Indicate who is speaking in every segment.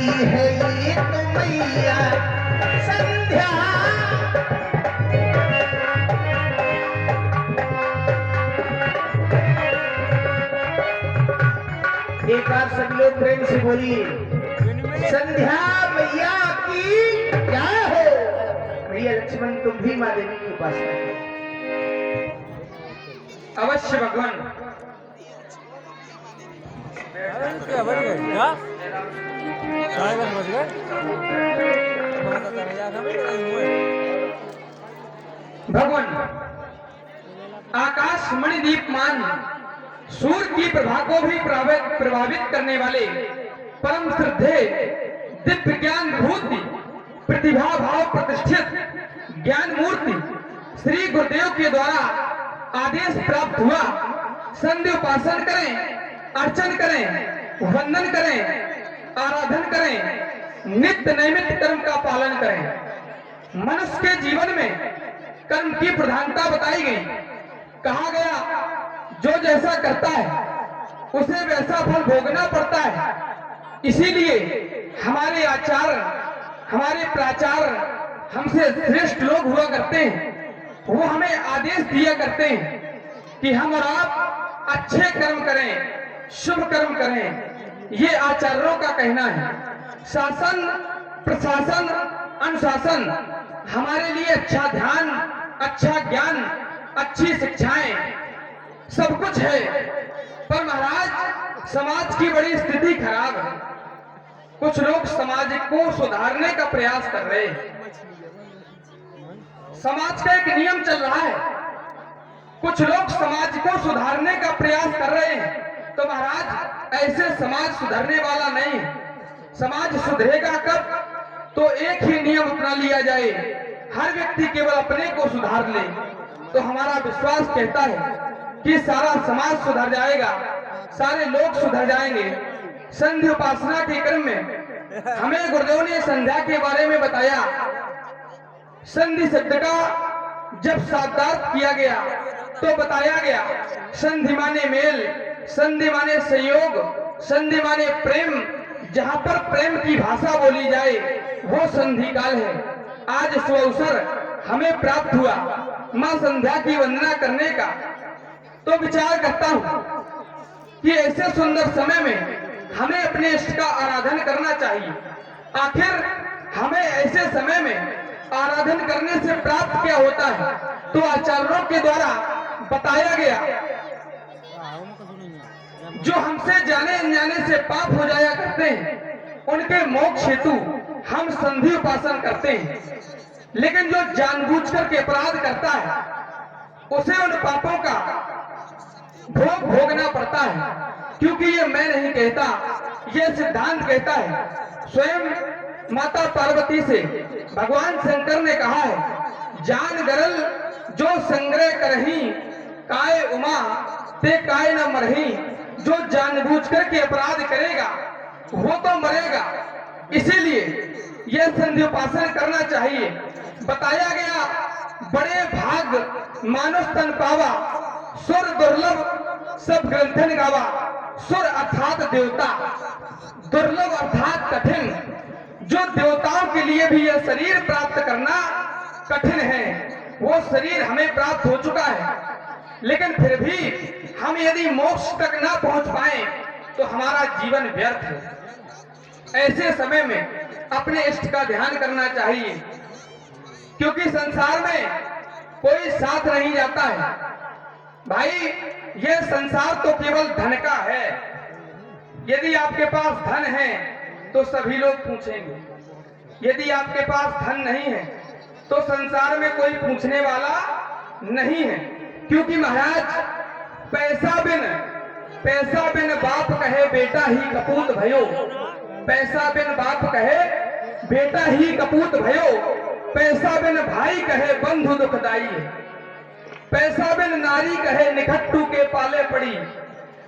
Speaker 1: है ये तो मैया संध्या। एक बार सब लोग प्रेम से बोलिए, संध्या मैया की क्या हो। भैया लक्ष्मण तुम भी माँ देवी की उपासना करो।
Speaker 2: अवश्य भगवान। भगवान आकाश मणि दीपमान सूर्य की प्रभा को भी प्रभावित करने वाले परम श्रद्धे दिव्य ज्ञान भूति प्रतिभा भाव प्रतिष्ठित ज्ञान मूर्ति श्री गुरुदेव के द्वारा आदेश प्राप्त हुआ। संध्या उपासन करें, अर्चन करें, वंदन करें, आराधन करें, नित्य नैमित्त कर्म का पालन करें। मनुष्य के जीवन में कर्म की प्रधानता बताई गई। कहा गया जो जैसा करता है उसे वैसा फल भोगना पड़ता है। इसीलिए हमारे आचार्य, हमारे प्राचार्य हमसे श्रेष्ठ लोग हुआ करते हैं। वो हमें आदेश दिया करते हैं कि हम और आप अच्छे कर्म करें, शुभ कर्म करें। ये आचार्यों का कहना है। शासन, प्रशासन, अनुशासन हमारे लिए अच्छा ध्यान, अच्छा ज्ञान, अच्छी शिक्षाएं सब कुछ है। पर महाराज समाज की बड़ी स्थिति खराब है। कुछ लोग समाज को सुधारने का प्रयास कर रहे हैं। समाज का एक नियम चल रहा है, कुछ लोग समाज को सुधारने का प्रयास कर रहे हैं। तो महाराज ऐसे समाज सुधरने वाला नहीं। समाज सुधरेगा कब? तो एक ही नियम अपना लिया जाए, हर व्यक्ति केवल अपने को सुधार ले। तो हमारा विश्वास कहता है कि सारा समाज सुधर जाएगा, सारे लोग सुधर जाएंगे। संध्या उपासना के क्रम में हमें गुरुदेव ने संध्या के बारे में बताया। संधि शब्द का जब शब्दार्थ किया गया तो बताया गया संधि माने मेल, संधि माने संयोग, संधि माने प्रेम। जहां पर प्रेम की भाषा बोली जाए वो संधि काल है। आज इस अवसर हमें प्राप्त हुआ मां संध्या की वंदना करने का। तो विचार करता हूं कि ऐसे सुंदर समय में हमें अपने इष्ट का आराधन करना चाहिए। आखिर हमें ऐसे समय में आराधन करने से प्राप्त क्या होता है? तो आचार्यों के द्वारा बताया गया जो हमसे जाने अनजाने से पाप हो जाया करते हैं उनके मोक्ष हेतु हम संधि उपासन करते हैं। लेकिन जो जानबूझकर के अपराध करता है उसे उन पापों का भोग भोगना पड़ता है। क्योंकि ये मैं नहीं कहता, ये सिद्धांत कहता है। स्वयं माता पार्वती से भगवान शंकर ने कहा है, जान गरल जो संग्रह करही काय उमा ते काय न मरही। जो जानबूझकर के अपराध करेगा वो तो मरेगा। इसीलिए यह संधि उपासन करना चाहिए। बताया गया बड़े भाग मानुष तन पावा, सुर दुर्लभ सब ग्रंथन गावा। सुर अर्थात देवता, दुर्लभ अर्थात कठिन। जो देवताओं के लिए भी यह शरीर प्राप्त करना कठिन है, वो शरीर हमें प्राप्त हो चुका है। लेकिन फिर भी हम यदि मोक्ष तक ना पहुंच पाए तो हमारा जीवन व्यर्थ है। ऐसे समय में अपने इष्ट का ध्यान करना चाहिए। क्योंकि संसार में कोई साथ नहीं जाता है। भाई यह संसार तो केवल धन का है। यदि आपके पास धन है तो सभी लोग पूछेंगे। यदि आपके पास धन नहीं है तो संसार में कोई पूछने वाला नहीं है। क्योंकि महाराज पैसा बिन बाप कहे बेटा ही कपूत भयो। पैसा बिन बाप कहे बेटा ही कपूत भयो। पैसा बिन भाई कहे बंधु दुखदाई है। पैसा बिन नारी कहे निखट्टू के पाले पड़ी।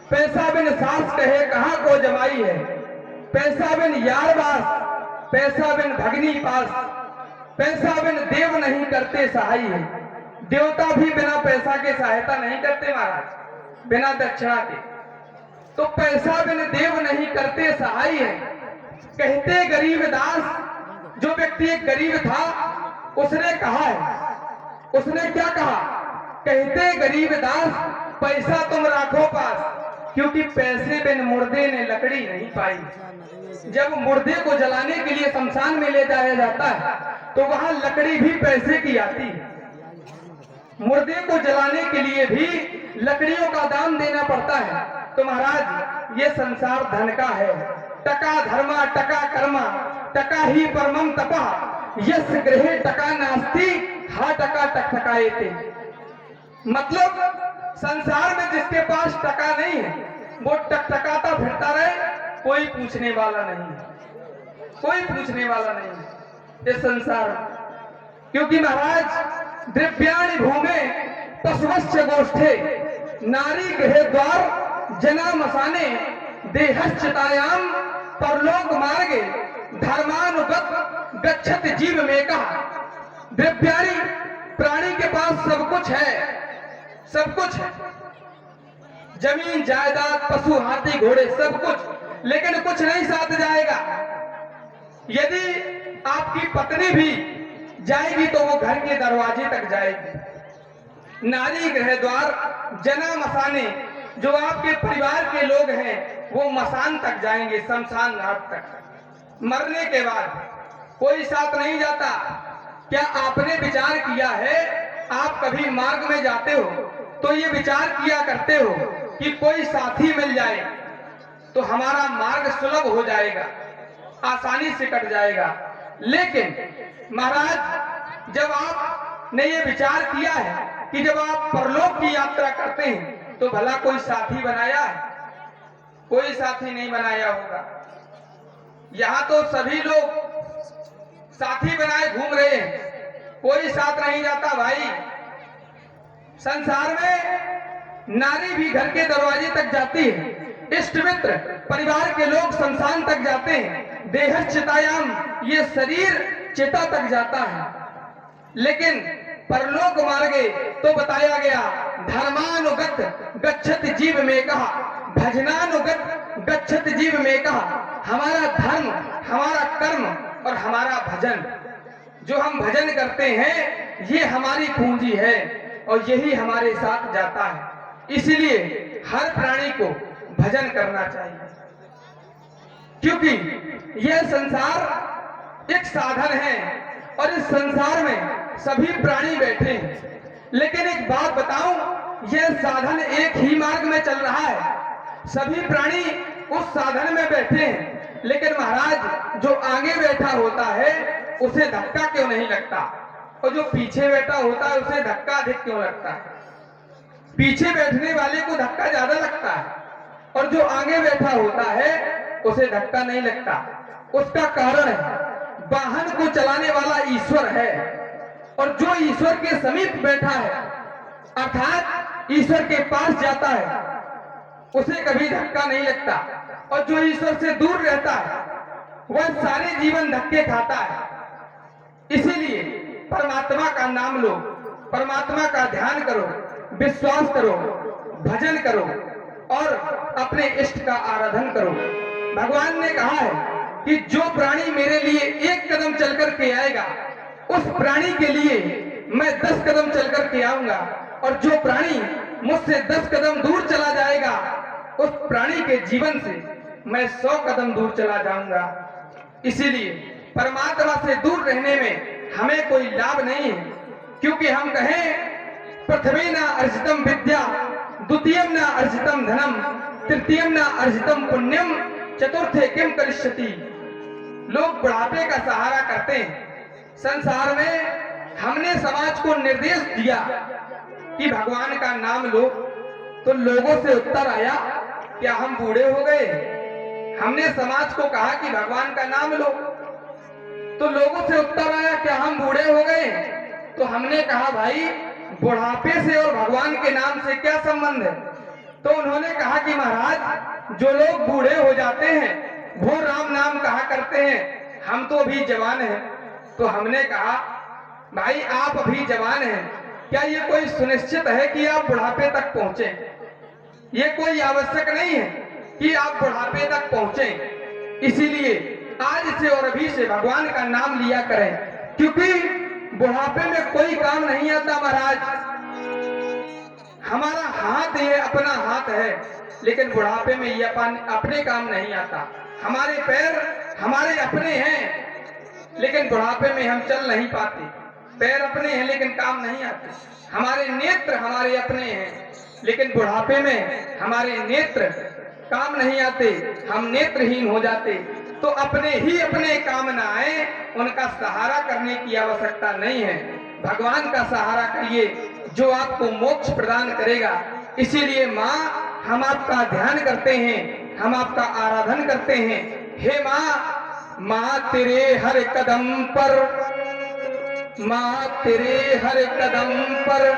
Speaker 2: पैसा बिन सास कहे कहाँ को जमाई है। पैसा बिन यार बास, पैसा बिन भगनी पास। पैसा बिन देव नहीं करते सहाय है। देवता भी बिना पैसा के सहायता नहीं करते महाराज, बिना दक्षिणा के। तो पैसा बिन देव नहीं करते सहाय है। कहते गरीब दास, जो व्यक्ति एक गरीब था उसने कहा है, उसने क्या कहा? कहते गरीब दास पैसा तुम राखो पास, क्योंकि पैसे बिन मुर्दे ने लकड़ी नहीं पाई। जब मुर्दे को जलाने के लिए शमशान में ले जाया जाता है तो वहां लकड़ी भी पैसे की आती है। मुर्दे को जलाने के लिए भी लकड़ियों का दाम देना पड़ता है। तो महाराज ये संसार धन का है। टका धर्मा टका कर्मा टका ही परमम तपा, यस ग्रहे टका नास्ति हा टका टकटकाए थे। मतलब संसार में जिसके पास टका नहीं है वो टकटकाता फिरता रहे, कोई पूछने वाला नहीं, कोई पूछने वाला नहीं ये संसार। क्योंकि महाराज द्रव्याणि भूमे पशुवश्च गोष्ठे, नारी गृह द्वार जना मसाने, देहश्चितायाम परलोक मार्गे धर्मानुगत गच्छत जीव में कहा। द्रव्याणि प्राणी के पास सब कुछ है, सब कुछ है, जमीन जायदाद पशु हाथी घोड़े सब कुछ, लेकिन कुछ नहीं साथ जाएगा। यदि आपकी पत्नी भी जाएगी तो वो घर के दरवाजे तक जाएगी। नारी गृह द्वार जना मसाने, जो आपके परिवार के लोग हैं वो मसान तक जाएंगे, शमशान घाट तक। मरने के बाद कोई साथ नहीं जाता। क्या आपने विचार किया है, आप कभी मार्ग में जाते हो तो ये विचार किया करते हो कि कोई साथी मिल जाए तो हमारा मार्ग सुलभ हो जाएगा, आसानी से कट जाएगा। लेकिन महाराज जब आपने ये विचार किया है कि जब आप परलोक की यात्रा करते हैं तो भला कोई साथी बनाया है? कोई साथी नहीं बनाया होगा। यहाँ तो सभी लोग साथी बनाए घूम रहे हैं, कोई साथ नहीं जाता भाई। संसार में नारी भी घर के दरवाजे तक जाती है, इष्ट मित्र परिवार के लोग शमशान तक जाते हैं, देह चितायाम ये शरीर चिता तक जाता है। लेकिन परलोक मार्गे तो बताया गया धर्मानुगत गच्छत जीव में कहा, भजनानुगत गच्छत जीव में कहा। हमारा धर्म, हमारा कर्म और हमारा भजन, जो हम भजन करते हैं ये हमारी पूंजी है और यही हमारे साथ जाता है। इसीलिए हर प्राणी को भजन करना चाहिए, क्योंकि यह संसार एक साधन है और इस संसार में सभी प्राणी बैठे हैं। लेकिन एक बात बताऊं, यह साधन एक ही मार्ग में चल रहा है, सभी प्राणी उस साधन में बैठे हैं। लेकिन महाराज जो आगे बैठा होता है उसे धक्का क्यों नहीं लगता, और जो पीछे बैठा होता है उसे धक्का अधिक क्यों लगता है? पीछे बैठने वाले को धक्का ज्यादा लगता है और जो आगे बैठा होता है उसे धक्का नहीं लगता। उसका कारण है वाहन को चलाने वाला ईश्वर है, और जो ईश्वर के समीप बैठा है अर्थात ईश्वर के पास जाता है उसे कभी धक्का नहीं लगता, और जो ईश्वर से दूर रहता है वह सारे जीवन धक्के खाता है। इसीलिए परमात्मा का नाम लो, परमात्मा का ध्यान करो, विश्वास करो, भजन करो और अपने इष्ट का आराधन करो। भगवान ने कहा है कि जो प्राणी मेरे लिए एक कदम चलकर के आएगा उस प्राणी के लिए मैं 10 कदम चलकर के आऊंगा, और जो प्राणी मुझसे 10 कदम दूर चला जाएगा उस प्राणी के जीवन से मैं 100 कदम दूर चला जाऊंगा। इसीलिए परमात्मा से दूर रहने में हमें कोई लाभ नहीं है, क्योंकि हम कहें प्रथमे न अर्जितम विद्या, द्वितीयम न अर्जितम धनम, तृतीयम न अर्जितम पुण्यम, चतुर्थे किम करिष्यति। लोग बुढ़ापे का सहारा करते हैं। संसार में हमने समाज को निर्देश दिया कि भगवान का नाम लो, तो लोगों से उत्तर आया क्या हम बूढ़े हो गए? हमने समाज को कहा कि भगवान का नाम लो, तो लोगों से उत्तर आया क्या हम बूढ़े हो गए? तो हमने कहा भाई बुढ़ापे से और भगवान के नाम से क्या संबंध है? तो उन्होंने कहा कि महाराज जो लोग बूढ़े हो जाते हैं वो राम नाम कहा करते हैं, हम तो अभी जवान हैं। तो हमने कहा भाई आप अभी जवान हैं, क्या ये कोई सुनिश्चित है कि आप बुढ़ापे तक पहुंचे? ये कोई आवश्यक नहीं है कि आप बुढ़ापे तक पहुंचे। इसीलिए आज से और अभी से भगवान का नाम लिया करें, क्योंकि बुढ़ापे में कोई काम नहीं आता महाराज। हमारा हाथ ये अपना हाथ है, लेकिन बुढ़ापे में ये अपने काम नहीं आता। हमारे पैर हमारे अपने हैं, लेकिन बुढ़ापे में हम चल नहीं पाते। पैर अपने हैं लेकिन काम नहीं आते। हमारे नेत्र हमारे अपने हैं, लेकिन बुढ़ापे में हमारे नेत्र काम नहीं आते, हम नेत्रहीन हो जाते। तो अपने ही अपने काम न आए, उनका सहारा करने की आवश्यकता नहीं है। भगवान का सहारा करिए जो आपको मोक्ष प्रदान करेगा। इसीलिए माँ, हम आपका ध्यान करते हैं, हम आपका आराधन करते हैं। हे माँ, माँ तेरे हर कदम पर, माँ तेरे हर कदम पर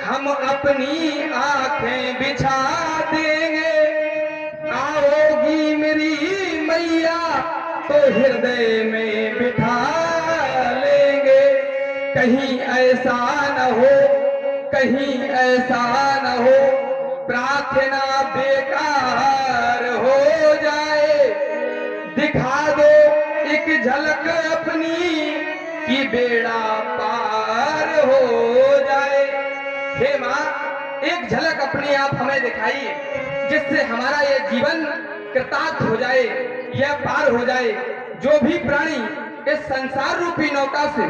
Speaker 2: हम अपनी आंखें बिछा देंगे। आओगी मेरी मैया तो हृदय में बिठा लेंगे। कहीं ऐसा न हो, कहीं ऐसा न हो, प्रार्थना बेकार हो जाए। दिखा दो एक झलक अपनी कि बेड़ा पार हो जाए। हे माँ, एक झलक अपने आप हमें दिखाइए, जिससे हमारा ये जीवन कृतार्थ हो जाए, यह पार हो जाए। जो भी प्राणी इस संसार रूपी नौका से,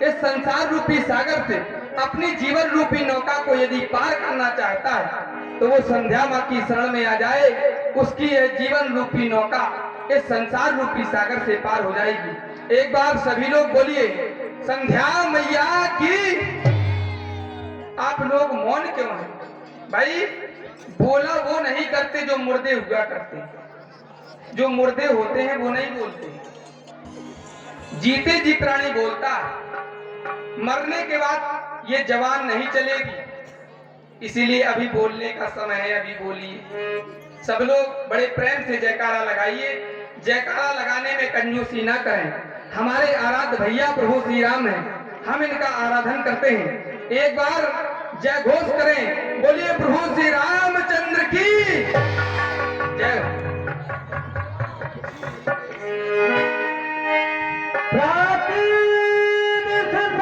Speaker 2: इस संसार रूपी सागर से अपनी जीवन रूपी नौका को यदि पार करना चाहता है, तो वो संध्या माँ की शरण में आ जाए। उसकी यह जीवन रूपी नौका इस संसार रूपी सागर से पार हो जाएगी। एक बार सभी लोग बोलिए, संध्या मैया की। आप लोग मौन क्यों हैं भाई? बोला वो नहीं करते जो मुर्दे हुआ करते, जो मुर्दे होते हैं वो नहीं बोलते। जीते जी प्राणी बोलता है, मरने के बाद ये जवान नहीं चलेगी। इसीलिए अभी बोलने का समय है, अभी बोलिए। सब लोग बड़े प्रेम से जयकारा लगाइए। जयकारा लगाने में कंजूसी ना करें। हमारे आराध्य भैया प्रभु श्री राम हैं, हम इनका आराधन करते हैं। एक बार जय घोष करें, बोलिए प्रभु श्री रामचंद्र की।